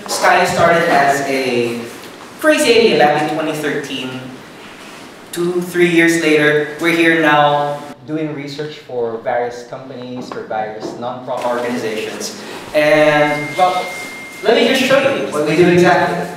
Skyeye started as a crazy idea back in 2013. 2-3 years later, we're here now doing research for various companies, for various non-profit organizations. And, well, let me just show you what we do exactly.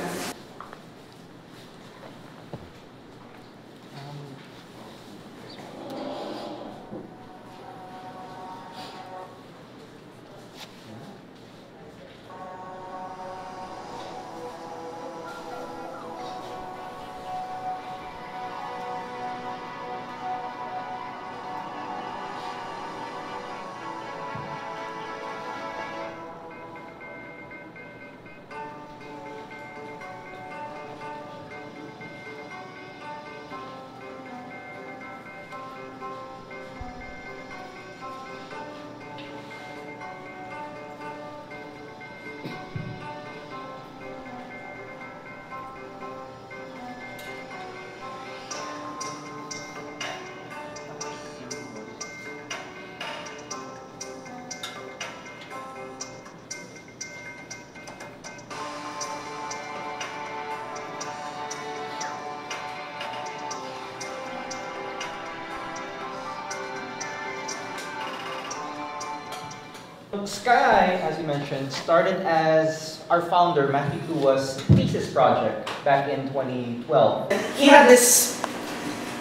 Skyeye, as you mentioned, started as our founder, Matthew Kuwa's thesis project back in 2012. He had this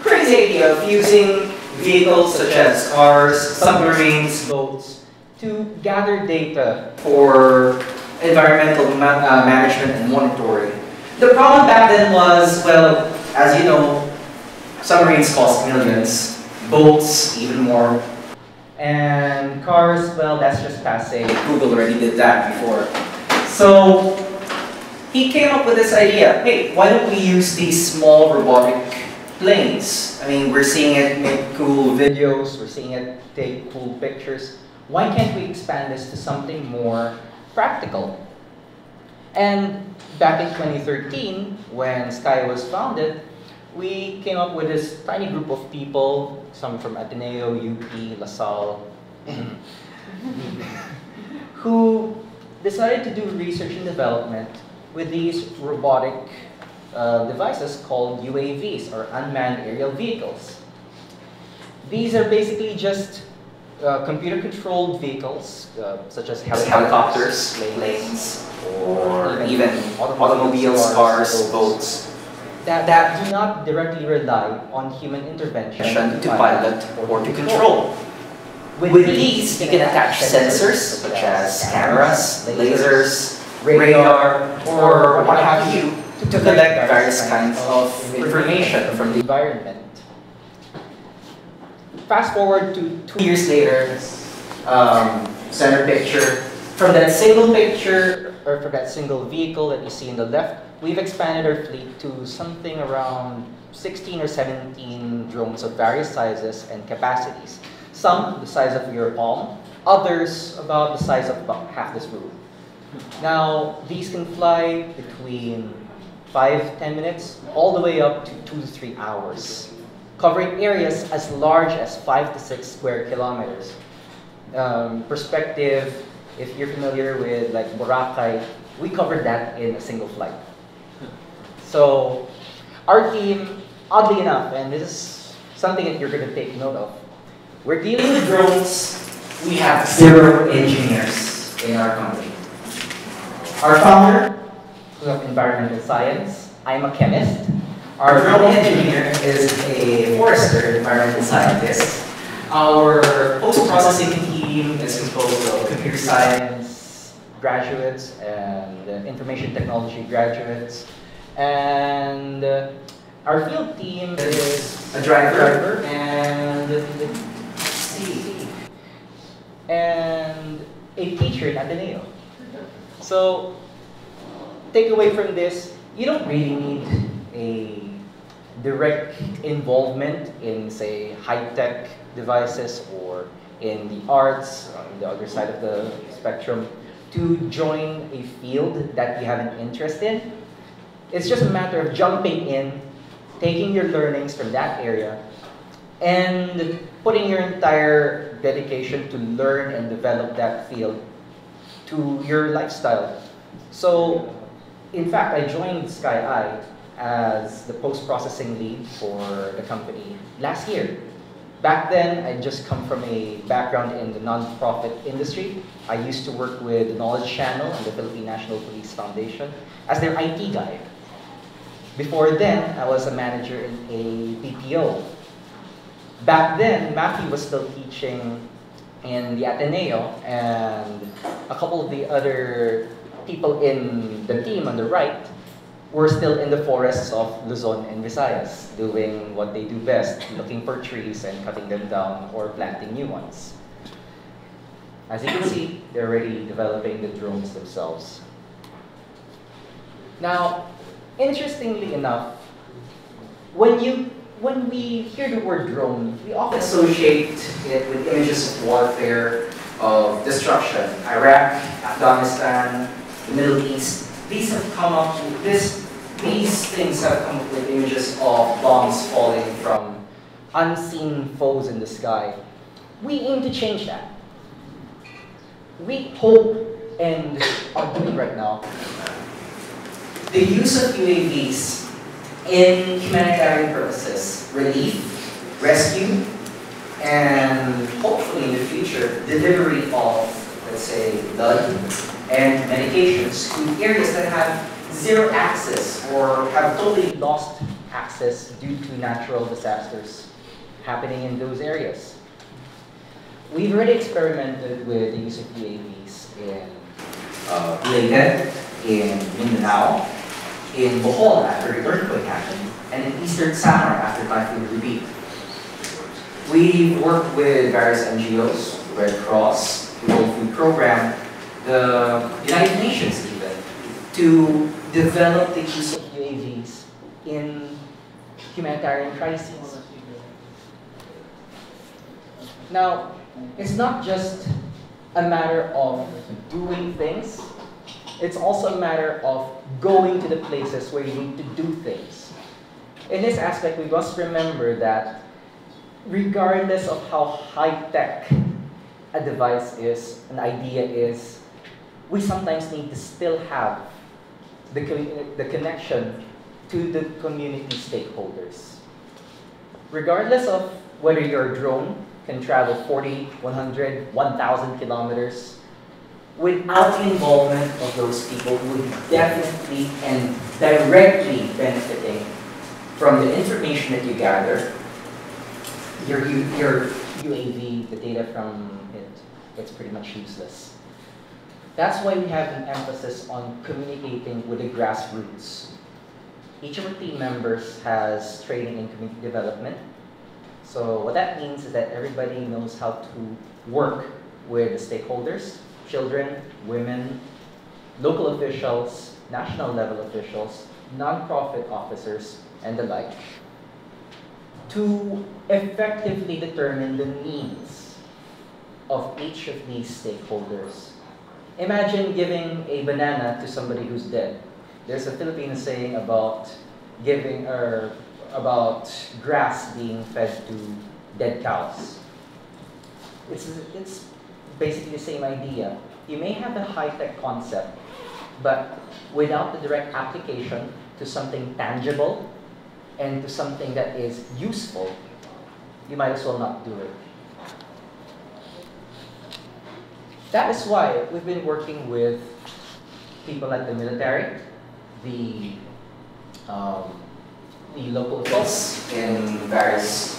crazy idea of using vehicles such as cars, submarines, boats, to gather data for environmental management and monitoring. The problem back then was, well, as you know, submarines cost millions, boats even more. And cars, well, that's just passé. Google already did that before. So he came up with this idea. Hey, why don't we use these small robotic planes? I mean, we're seeing it make cool videos, we're seeing it take cool pictures. Why can't we expand this to something more practical? And back in 2013, when Skyeye was founded, we came up with this tiny group of people, some from Ateneo, UP, LaSalle, who decided to do research and development with these robotic devices called UAVs, or unmanned aerial vehicles. These are basically just computer-controlled vehicles, such as helicopters, planes, or even automobiles, cars, boats, that do not directly rely on human intervention to pilot or to control. With these, you can attach sensors such as cameras, lasers, radar, or what have you to collect various kinds of information from the environment. Fast forward to 2 years later, center picture. From that single picture, or from that single vehicle that you see in the left, we've expanded our fleet to something around 16 or 17 drones of various sizes and capacities. Some the size of your palm, others about the size of about half this room. Now, these can fly between 5-10 minutes all the way up to 2 to 3 hours, covering areas as large as 5 to 6 square kilometers. Perspective, if you're familiar with like Boracay, we covered that in a single flight. So our team, oddly enough, and this is something that you're going to take note of, we're dealing with drones. We have 0 engineers in our company. Our founder is of environmental science. I'm a chemist. Our drone engineer is a forester, environmental scientist. Our post-processing team is composed of computer science graduates and information technology graduates. And our field team is a driver and a teacher in Ateneo. So, take away from this, you don't really need a direct involvement in, say, high-tech devices or in the arts, on the other side of the spectrum, to join a field that you have an interest in. It's just a matter of jumping in, taking your learnings from that area, and putting your entire dedication to learn and develop that field to your lifestyle. So, in fact, I joined Skyeye as the post-processing lead for the company last year. Back then, I just come from a background in the non-profit industry. I used to work with the Knowledge Channel and the Philippine National Police Foundation as their IT guy. Before then, I was a manager in a BPO. Back then, Matthew was still teaching in the Ateneo, and a couple of the other people in the team on the right were still in the forests of Luzon and Visayas, doing what they do best, looking for trees and cutting them down or planting new ones. As you can see, they're already developing the drones themselves. Now, interestingly enough, when we hear the word drone, we often associate it with images of warfare, of destruction. Iraq, Afghanistan, the Middle East, these things have come up with images of bombs falling from unseen foes in the sky. We aim to change that. We hope and are doing right now the use of UAVs in humanitarian purposes, relief, rescue, and hopefully in the future, delivery of, let's say, blood and medications to areas that have zero access or have totally lost access due to natural disasters happening in those areas. We've already experimented with the use of UAVs in Ilaga, in Mindanao, in Bohol after the earthquake happened, and in Eastern Samar after Typhoon Ruby. We've worked with various NGOs, Red Cross, the World Food Program, the United Nations even, to develop the use of UAVs in humanitarian crises. Now, it's not just a matter of doing things, it's also a matter of going to the places where you need to do things. In this aspect, we must remember that regardless of how high-tech a device is, an idea is, we sometimes need to still have the connection to the community stakeholders. Regardless of whether your drone can travel 40, 100, 1,000 kilometers, without the involvement of those people who would definitely and directly benefiting from the information that you gather, your UAV, the data from it, it's pretty much useless. That's why we have an emphasis on communicating with the grassroots. Each of our team members has training in community development. So what that means is that everybody knows how to work with the stakeholders, children, women, local officials, national level officials, non-profit officers, and the like, to effectively determine the needs of each of these stakeholders. Imagine giving a banana to somebody who's dead. There's a Filipino saying about about grass being fed to dead cows. It's basically the same idea. You may have a high-tech concept, but without the direct application to something tangible and to something that is useful, you might as well not do it. That is why we've been working with people like the military, the local officials in various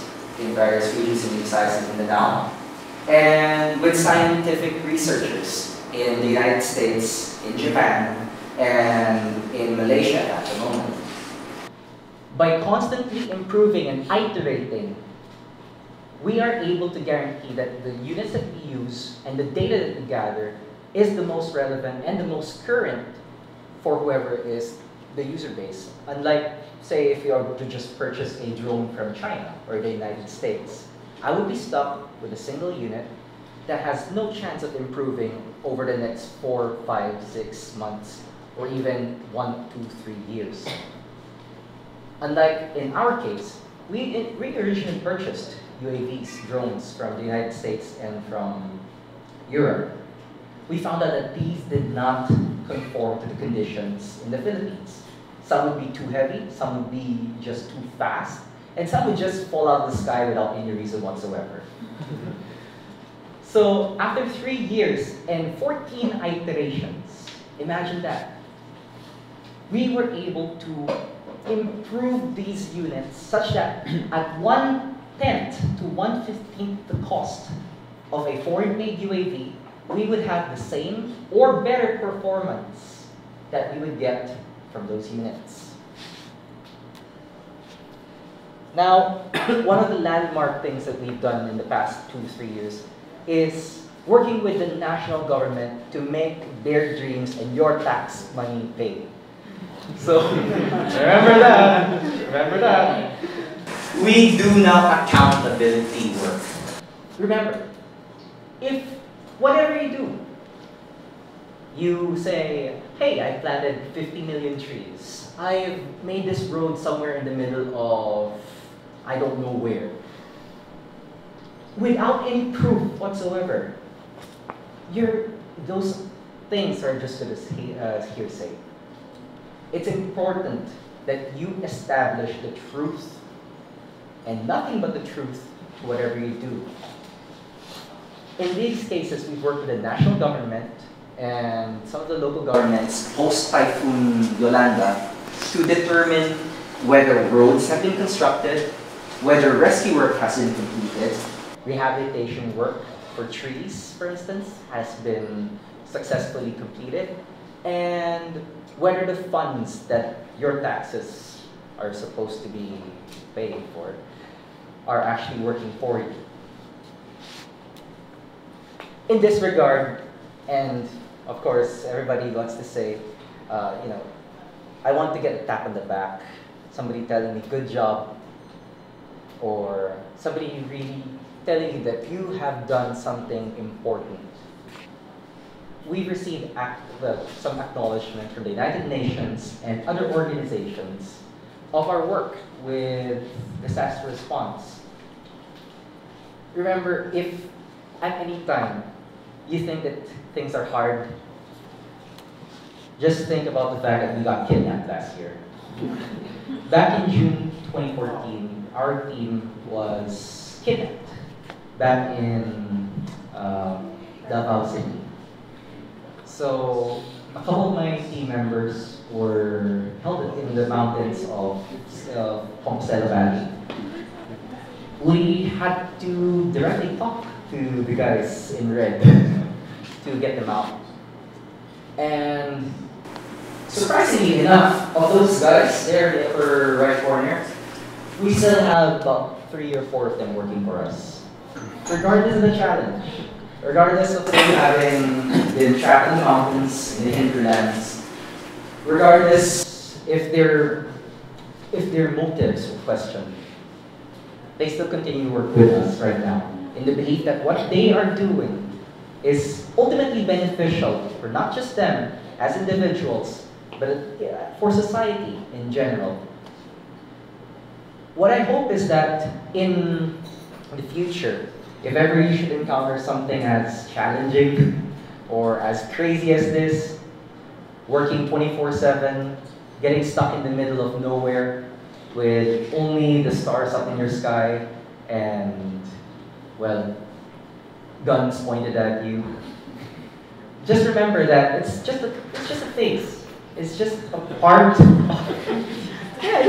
regions in Visayas and Mindanao, and with scientific researchers in the United States, in Japan, and in Malaysia at the moment. By constantly improving and iterating, we are able to guarantee that the units that we use and the data that we gather is the most relevant and the most current for whoever is the user base. Unlike, say, if you are to just purchase a drone from China or the United States, I would be stuck with a single unit that has no chance of improving over the next 4, 5, 6 months, or even 1, 2, 3 years. Unlike in our case, we originally purchased UAVs, drones from the United States and from Europe. We found out that these did not conform to the conditions in the Philippines. Some would be too heavy, some would be just too fast, and some would just fall out of the sky without any reason whatsoever. So after 3 years and 14 iterations, imagine that, we were able to improve these units such that at 1/10 to 1/15 the cost of a foreign-made UAV, we would have the same or better performance that we would get from those units. Now, one of the landmark things that we've done in the past 2 to 3 years is working with the national government to make their dreams and your tax money pay. So, remember that. Remember that. We do now accountability work. Remember, if whatever you do, you say, hey, I planted 50 million trees. I've made this road somewhere in the middle of, I don't know where. Without any proof whatsoever, those things are just hearsay. It's important that you establish the truth and nothing but the truth to whatever you do. In these cases, we've worked with the national government and some of the local governments post-Typhoon Yolanda to determine whether roads have been constructed, whether rescue work has been completed, rehabilitation work for trees, for instance, has been successfully completed, and whether the funds that your taxes are supposed to be paying for are actually working for you. In this regard, and of course, everybody wants to say, I want to get a tap on the back, somebody telling me, good job, or somebody really telling you that you have done something important. We've received some acknowledgement from the United Nations and other organizations of our work with disaster response. Remember, if at any time you think that things are hard, just think about the fact that we got kidnapped last year. Back in June 2014, our team was kidnapped back in Davao City. So a couple of my team members were held in the mountains of Compostela Valley. We had to directly talk to the guys in red to get them out. And surprisingly enough, of those guys there in the upper right corner, we still have about 3 or 4 of them working for us. Regardless of the challenge, regardless of them having been trapped in the mountains, in the hinterlands, regardless if their motives were questioned, they still continue to work with us right now in the belief that what they are doing is ultimately beneficial for not just them as individuals, but for society in general. What I hope is that in the future, if ever you should encounter something as challenging or as crazy as this, working 24/7, getting stuck in the middle of nowhere with only the stars up in your sky and, well, guns pointed at you, just remember that it's just a phase. It's just a part of, yeah,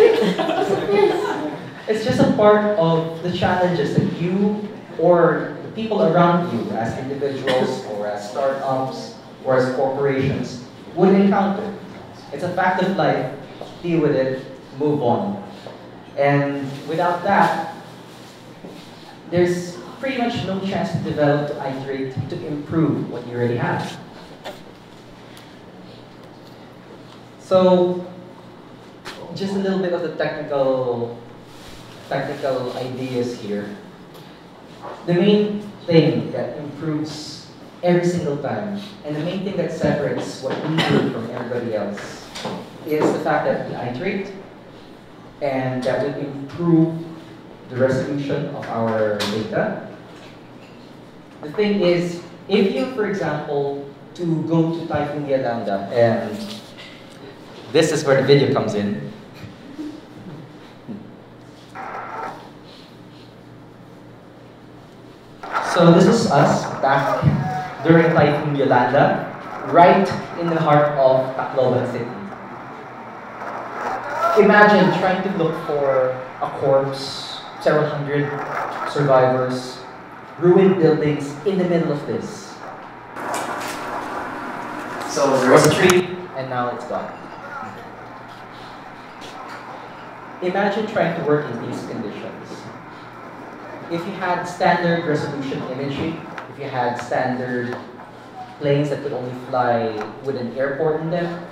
it's just a part of the challenges that you or the people around you as individuals or as startups or as corporations would encounter. It's a fact of life. Deal with it, move on. And without that, there's pretty much no chance to develop, to iterate, to improve what you already have. So, just a little bit of the technical ideas here. The main thing that improves every single time, and the main thing that separates what we do from everybody else, is the fact that we iterate, and that we improve the resolution of our data. The thing is, if you, for example, to go to Typhoon Yolanda, and this is where the video comes in. So this is us back during Typhoon Yolanda, right in the heart of Tacloban City. Imagine trying to look for a corpse, several hundred survivors, ruined buildings in the middle of this. So there was a tree, and now it's gone. Imagine trying to work in these conditions. If you had standard resolution imagery, if you had standard planes that could only fly with an airport in them,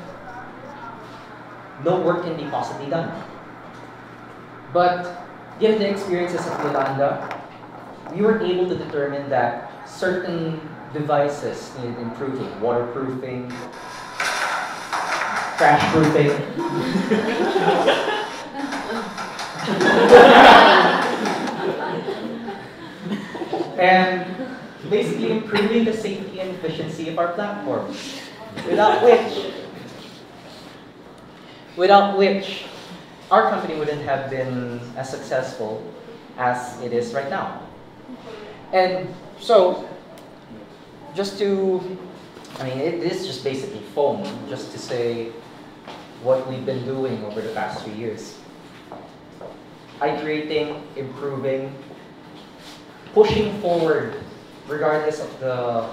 no work can be possibly done. But given the experiences of Yolanda, we were able to determine that certain devices needed improving, waterproofing, crash proofing. And basically improving the safety and efficiency of our platforms, without which our company wouldn't have been as successful as it is right now. And so, it is just basically foam, just to say what we've been doing over the past 3 years. Iterating, improving, pushing forward regardless of the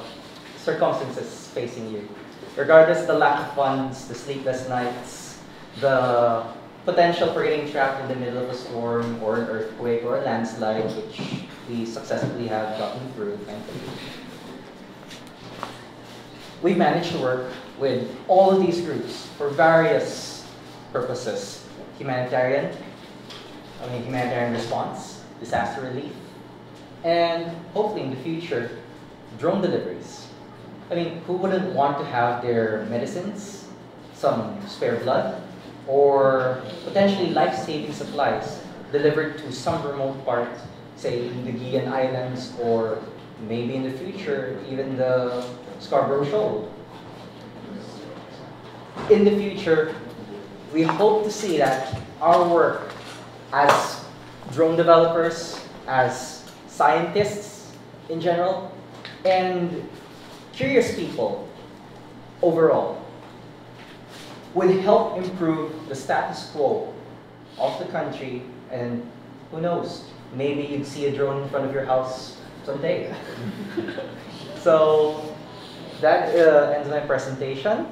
circumstances facing you. Regardless of the lack of funds, the sleepless nights, the potential for getting trapped in the middle of a storm or an earthquake or a landslide, which we successfully have gotten through, thankfully. We've managed to work with all of these groups for various purposes. Humanitarian response, disaster relief, and hopefully in the future, drone deliveries. Who wouldn't want to have their medicines, some spare blood, or potentially life-saving supplies delivered to some remote part, say in the Guian Islands, or maybe in the future, even the Scarborough Shoal. In the future, we hope to see that our work as drone developers, as scientists in general, and curious people overall, would help improve the status quo of the country, and who knows, maybe you'd see a drone in front of your house someday. So that ends my presentation.